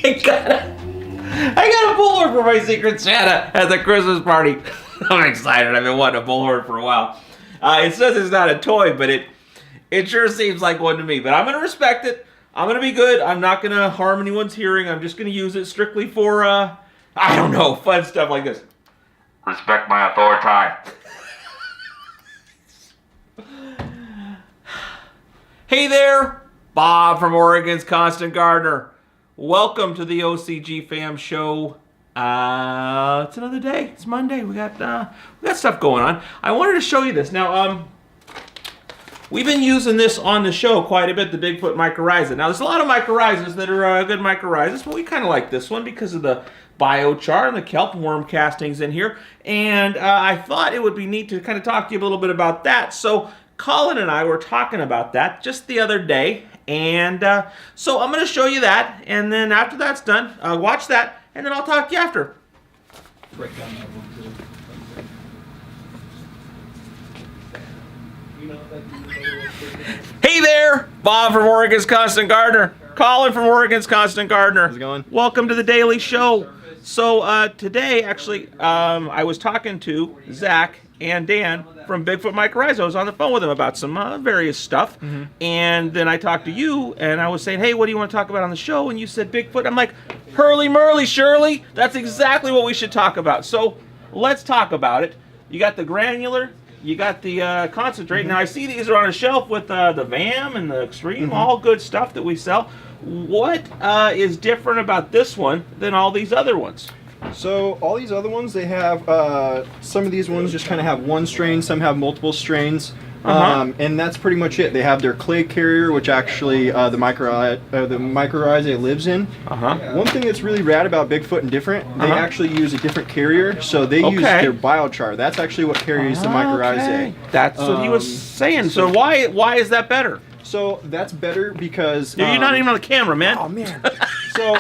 I got a bullhorn for my Secret Santa at the Christmas party. I'm excited. I've been wanting a bullhorn for a while. It says it's not a toy, but it sure seems like one to me. But I'm going to respect it. I'm going to be good. I'm not going to harm anyone's hearing. I'm just going to use it strictly for, I don't know, fun stuff like this. Respect my authority. Hey there, Bob from Oregon's Constant Gardener. Welcome to the OCGFAM show. It's another day. It's Monday. We got stuff going on. I wanted to show you this. Now, we've been using this on the show quite a bit, the Big Foot Mycorrhizae. Now, there's a lot of mycorrhizas that are good mycorrhizas, but we kind of like this one because of the biochar and the kelp worm castings in here. And I thought it would be neat to kind of talk to you a little bit about that. So Colin and I were talking about that just the other day. And so I'm going to show you that. And then after that's done, watch that. And then I'll talk to you after. Break down that one too. Hey there, Bob from Oregon's Constant Gardener. Colin from Oregon's Constant Gardener. How's it going? Welcome to the daily show. So today, actually, I was talking to Zach and Dan from Big Foot Mycorrhizae. I was on the phone with them about some various stuff. Mm-hmm. And then I talked to you, and I was saying, hey, what do you want to talk about on the show? And you said Bigfoot. I'm like, hurly murly, Shirley. That's exactly what we should talk about. So let's talk about it. You got the granular. You got the concentrate. Mm-hmm. Now, I see these are on a shelf with the VAM and the Extreme, all good stuff that we sell. What is different about this one than all these other ones? So all these other ones, they have, some of these ones just kind of have one strain, some have multiple strains, and that's pretty much it. They have their clay carrier, which actually the mycorrhizae lives in. One thing that's really rad about Bigfoot and different, they actually use a different carrier, so they use their biochar. That's actually what carries the mycorrhizae. That's what he was saying. So why is that better? So that's better because... You're not even on the camera, man. Oh, man. So...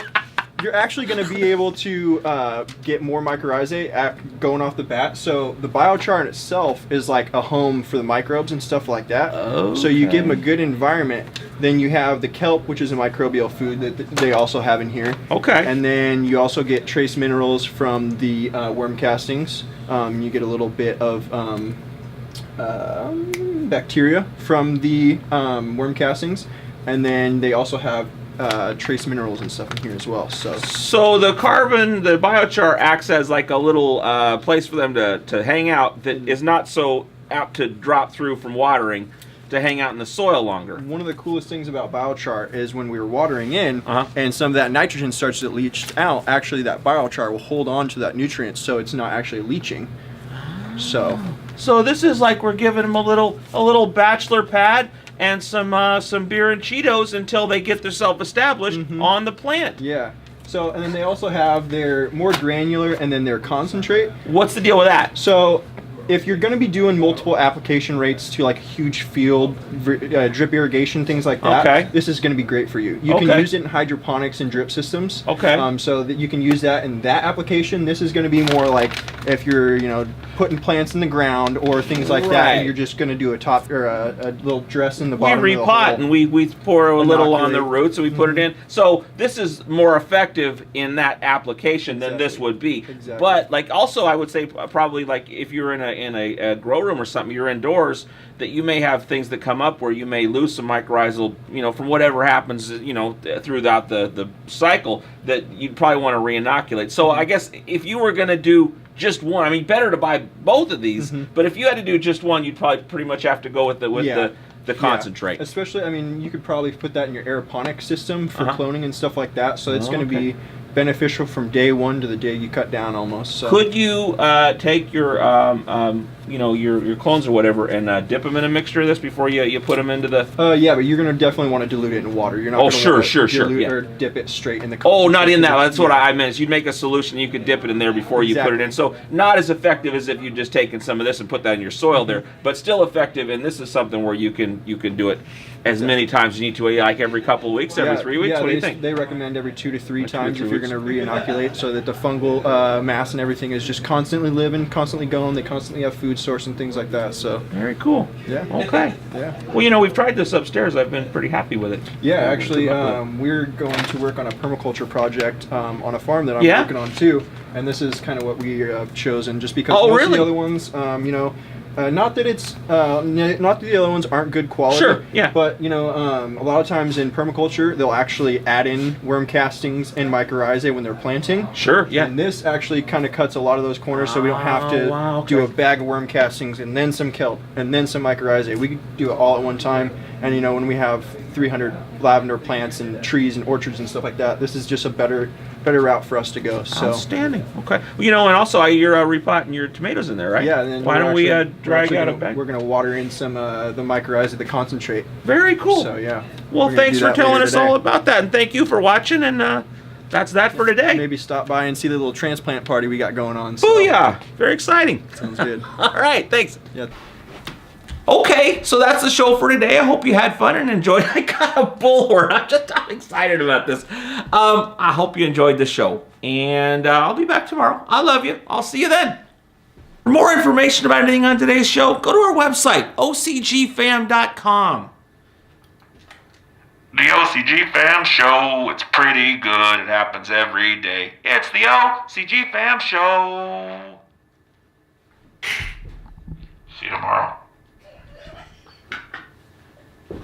You're actually going to be able to get more mycorrhizae going off the bat. So the biochar in itself is like a home for the microbes and stuff like that. Okay. So you give them a good environment. Then you have the kelp, which is a microbial food that they also have in here. Okay. And then you also get trace minerals from the worm castings. You get a little bit of bacteria from the worm castings. And then they also have trace minerals and stuff in here as well. So the carbon, the biochar acts as like a little place for them to hang out that is not so apt to drop through from watering, to hang out in the soil longer. One of the coolest things about biochar is when we were watering in and some of that nitrogen starts to leach out, actually that biochar will hold on to that nutrient so it's not actually leaching. So this is like we're giving them a little bachelor pad and some beer and Cheetos until they get themselves established on the plant. Yeah. So, and then they also have their more granular and then their concentrate. What's the deal with that? So, if you're going to be doing multiple application rates to like a huge field, drip irrigation, things like that, this is going to be great for you. You can use it in hydroponics and drip systems. So that you can use that in that application. This is going to be more like if you're, putting plants in the ground or things like that, and you're just going to do a top or a little dress in the bottom. We repot and we pour a little on the roots and we put it in. So this is more effective in that application than this would be. But like also I would say probably like if you're in a grow room or something, you're indoors, that you may have things that come up where you may lose some mycorrhizal, from whatever happens, throughout the cycle, that you'd probably want to re-inoculate. So I guess if you were going to do just one, I mean, better to buy both of these, but if you had to do just one, you'd probably pretty much have to go with the concentrate. Especially, I mean, you could probably put that in your aeroponic system for cloning and stuff like that, so it's going to be beneficial from day one to the day you cut down almost. So. Could you take your your clones or whatever and dip them in a mixture of this before you put them into the? Yeah, but you're gonna definitely want to dilute it in water. You're not. Oh, sure. Or dip it straight in the. Oh, not in that. That's what I meant. Is you'd make a solution. You could dip it in there before you put it in. So not as effective as if you just taken some of this and put that in your soil there, but still effective. And this is something where you can do it as many times as you need to, like every couple of weeks, every 3 weeks? Yeah, what do you think? They recommend every 2 to 3 times if you're going to re-inoculate, so that the fungal mass and everything is just constantly living, constantly going. They constantly have food source and things like that. So very cool. Yeah. Okay. Yeah. Well, we've tried this upstairs. I've been pretty happy with it. Yeah, actually, we're going to work on a permaculture project on a farm that I'm working on too, and this is kind of what we have chosen, just because most of the other ones, not that the other ones aren't good quality. Sure. Yeah. But a lot of times in permaculture, they'll actually add in worm castings and mycorrhizae when they're planting. Sure. Yeah. And this actually kind of cuts a lot of those corners, so we don't have to do a bag of worm castings and then some kelp and then some mycorrhizae. We can do it all at one time. And when we have 300 lavender plants and trees and orchards and stuff like that, this is just a better route for us to go. So outstanding. Okay. Well, and also you're repotting your tomatoes in there, right? Yeah. And then why don't we drag out a bag? We're gonna water in some the mycorrhizae, the concentrate. Very cool. So yeah. Well, thanks for telling us all about that, and thank you for watching. And that's that for today. Maybe stop by and see the little transplant party we got going on. So. Booyah! Very exciting. Sounds good. All right. Thanks. Yeah. Okay, so that's the show for today. I hope you had fun and enjoyed. I got a bullhorn. I'm excited about this. I hope you enjoyed the show. And I'll be back tomorrow. I love you. I'll see you then. For more information about anything on today's show, go to our website, OCGFAM.com. The OCGFAM show, it's pretty good. It happens every day. It's the OCGFAM show. See you tomorrow.